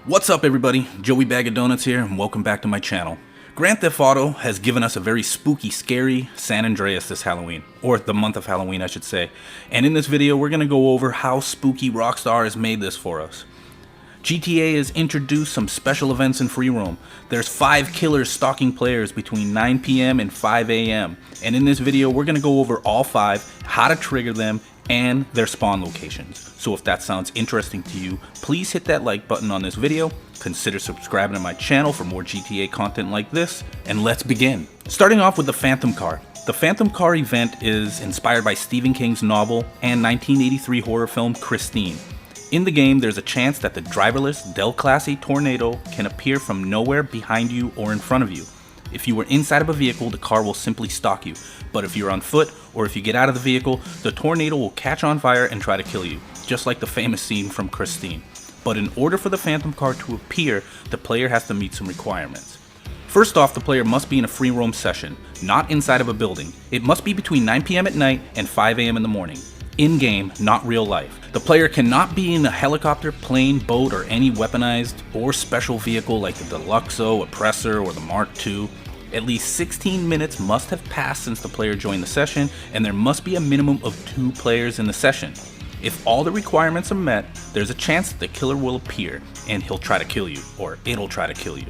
What's up everybody, Joey Bag of Donuts here and welcome back to my channel. Grand Theft Auto has given us a very spooky, scary San Andreas this Halloween, or the month of Halloween I should say, and in this video we're going to go over how spooky Rockstar has made this for us. GTA has introduced some special events in free roam. There's 5 killers stalking players between 9 PM and 5 AM, and in this video we're going to go over all 5, how to trigger them, and their spawn locations. So if that sounds interesting to you, please hit that like button on this video, consider subscribing to my channel for more GTA content like this, and let's begin. Starting off with the Phantom Car. The Phantom Car event is inspired by Stephen King's novel and 1983 horror film Christine. In the game, there's a chance that the driverless Del Classe tornado can appear from nowhere behind you or in front of you. If you are inside of a vehicle, the car will simply stalk you, but if you're on foot or if you get out of the vehicle, the tornado will catch on fire and try to kill you, just like the famous scene from Christine. But in order for the Phantom Car to appear, the player has to meet some requirements. First off, the player must be in a free roam session, not inside of a building. It must be between 9 PM at night and 5 AM in the morning. In-game, not real life. The player cannot be in a helicopter, plane, boat, or any weaponized or special vehicle like the Deluxo, Oppressor, or the Mark II. At least 16 minutes must have passed since the player joined the session, and there must be a minimum of 2 players in the session. If all the requirements are met, there's a chance that the killer will appear, and he'll try to kill you, or it'll try to kill you.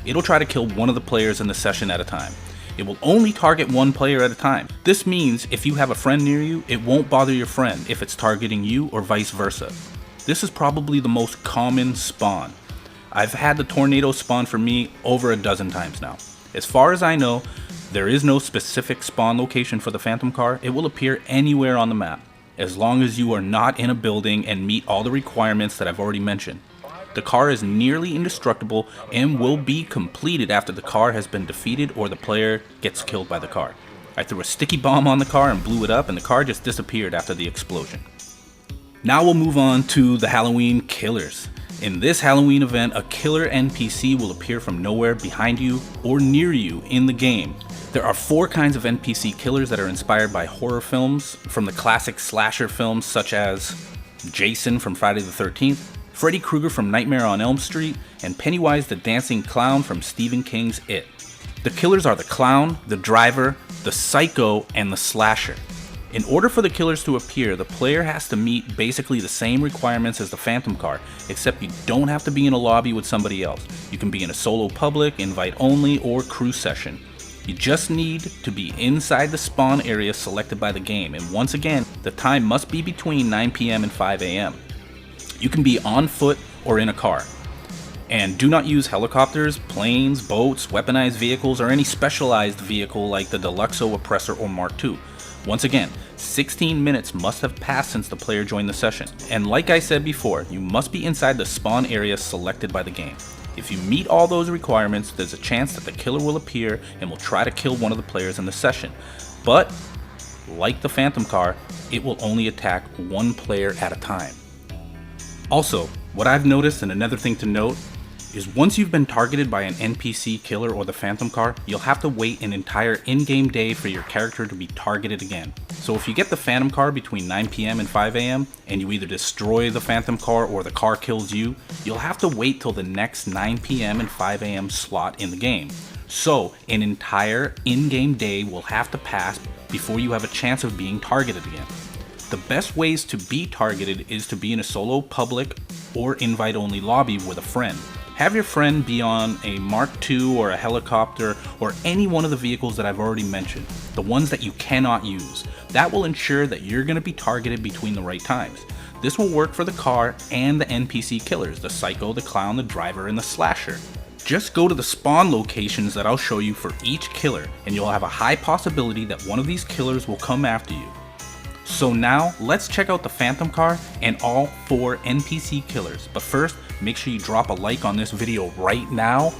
It'll try to kill one of the players in the session at a time. It will only target one player at a time. This means if you have a friend near you, it won't bother your friend if it's targeting you or vice versa. This is probably the most common spawn. I've had the tornado spawn for me over a dozen times now. As far as I know, there is no specific spawn location for the Phantom Car. It will appear anywhere on the map, as long as you are not in a building and meet all the requirements that I've already mentioned. The car is nearly indestructible and will be completed after the car has been defeated or the player gets killed by the car. I threw a sticky bomb on the car and blew it up, and the car just disappeared after the explosion. Now we'll move on to the Halloween killers. In this Halloween event, a killer NPC will appear from nowhere behind you or near you in the game. There are 4 kinds of NPC killers that are inspired by horror films, from the classic slasher films such as Jason from Friday the 13th, Freddy Krueger from Nightmare on Elm Street, and Pennywise the Dancing Clown from Stephen King's It. The killers are the clown, the driver, the psycho, and the slasher. In order for the killers to appear, the player has to meet basically the same requirements as the Phantom Car, except you don't have to be in a lobby with somebody else. You can be in a solo public, invite only, or crew session. You just need to be inside the spawn area selected by the game, and once again, the time must be between 9 PM and 5 AM. You can be on foot or in a car. And do not use helicopters, planes, boats, weaponized vehicles, or any specialized vehicle like the Deluxo, Oppressor, or Mark II. Once again, 16 minutes must have passed since the player joined the session. And like I said before, you must be inside the spawn area selected by the game. If you meet all those requirements, there's a chance that the killer will appear and will try to kill one of the players in the session. But, like the Phantom Car, it will only attack one player at a time. Also, what I've noticed, and another thing to note, is once you've been targeted by an NPC killer or the Phantom Car, you'll have to wait an entire in-game day for your character to be targeted again. So if you get the Phantom Car between 9 PM and 5 AM, and you either destroy the Phantom Car or the car kills you, you'll have to wait till the next 9 PM and 5 AM slot in the game. So an entire in-game day will have to pass before you have a chance of being targeted again. The best ways to be targeted is to be in a solo public or invite-only lobby with a friend. Have your friend be on a Mark II or a helicopter or any one of the vehicles that I've already mentioned, the ones that you cannot use. That will ensure that you're going to be targeted between the right times. This will work for the car and the NPC killers, the psycho, the clown, the driver, and the slasher. Just go to the spawn locations that I'll show you for each killer, and you'll have a high possibility that one of these killers will come after you. So now, let's check out the Phantom Car and all 4 NPC killers. But first, make sure you drop a like on this video right now,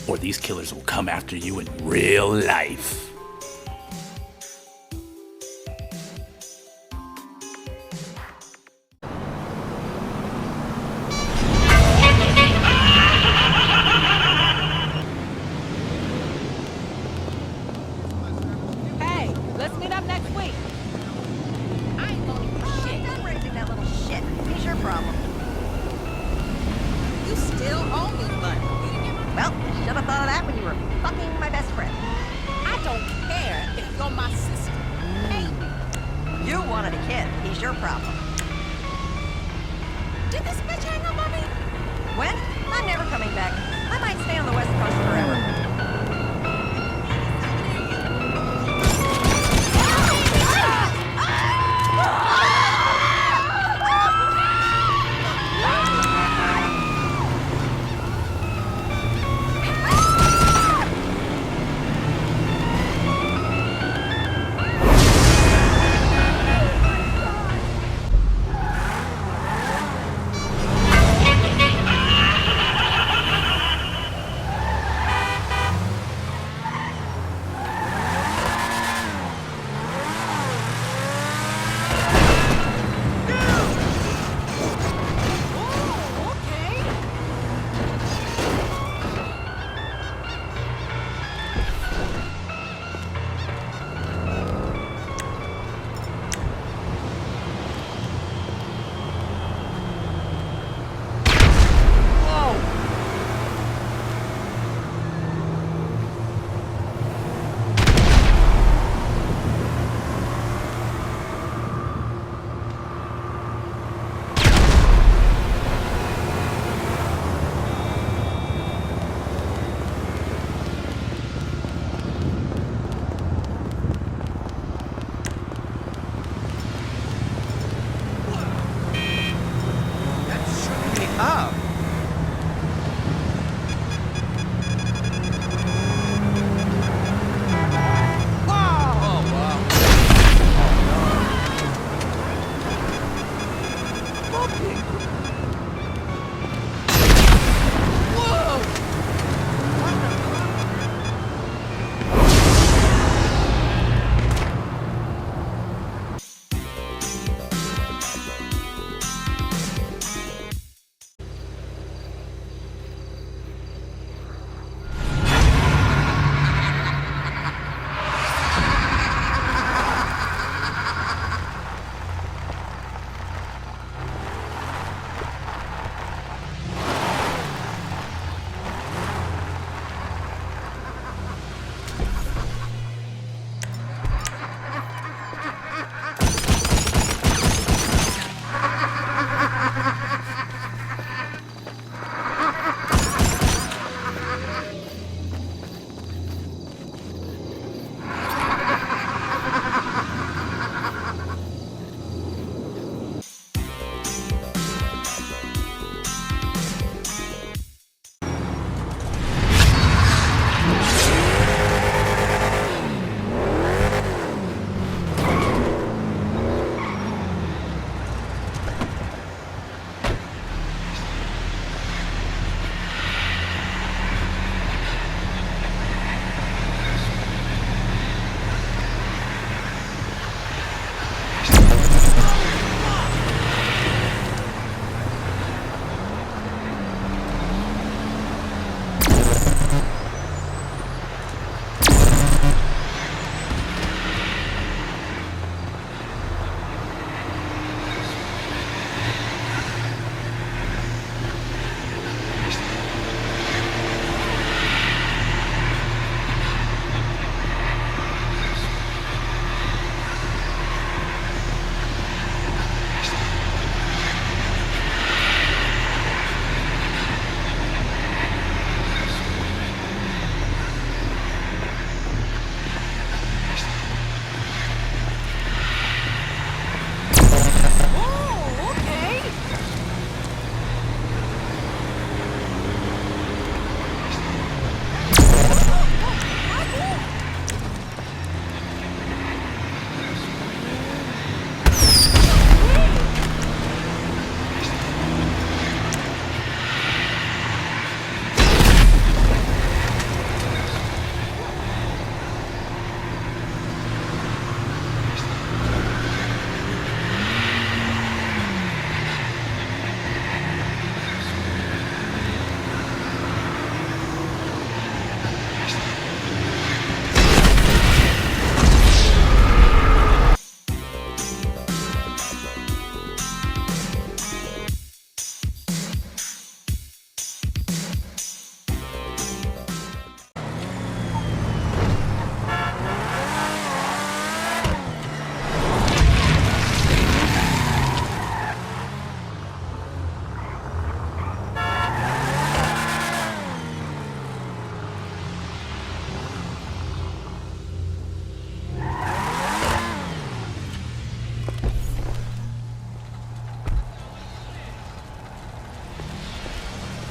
or these killers will come after you in real life. Hey, let's meet up next week. I ain't voting for shit. I'm raising that little shit. Here's your problem. You still own Well, should have thought of that when you were fucking my best friend. I don't care if you're my sister. Hey, You wanted a kid. He's your problem. did this bitch hang up on me? When? I'm never coming back. I might stay on the West Coast forever.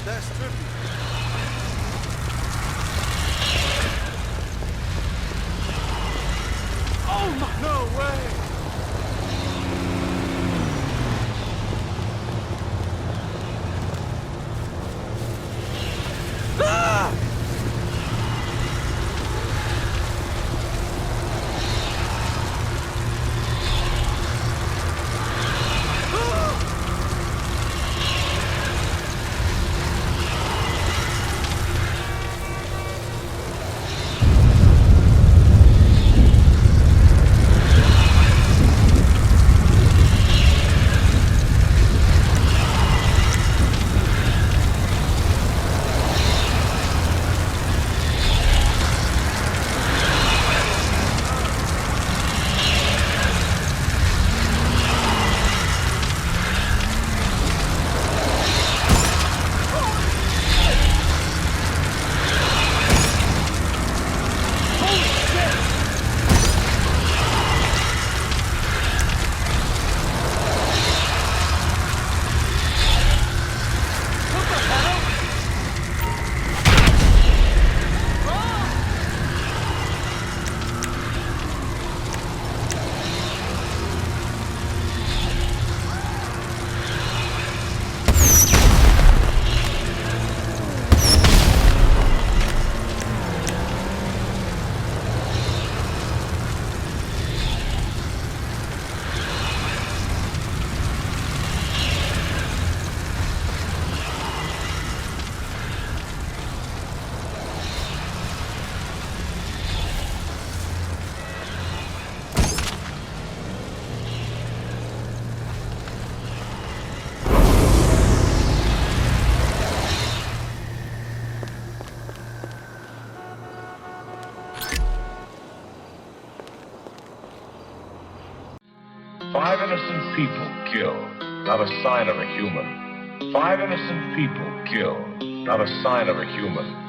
That's trippy. Oh my! No way! Ah! Five innocent people killed, not a sign of a human. Five innocent people killed, not a sign of a human.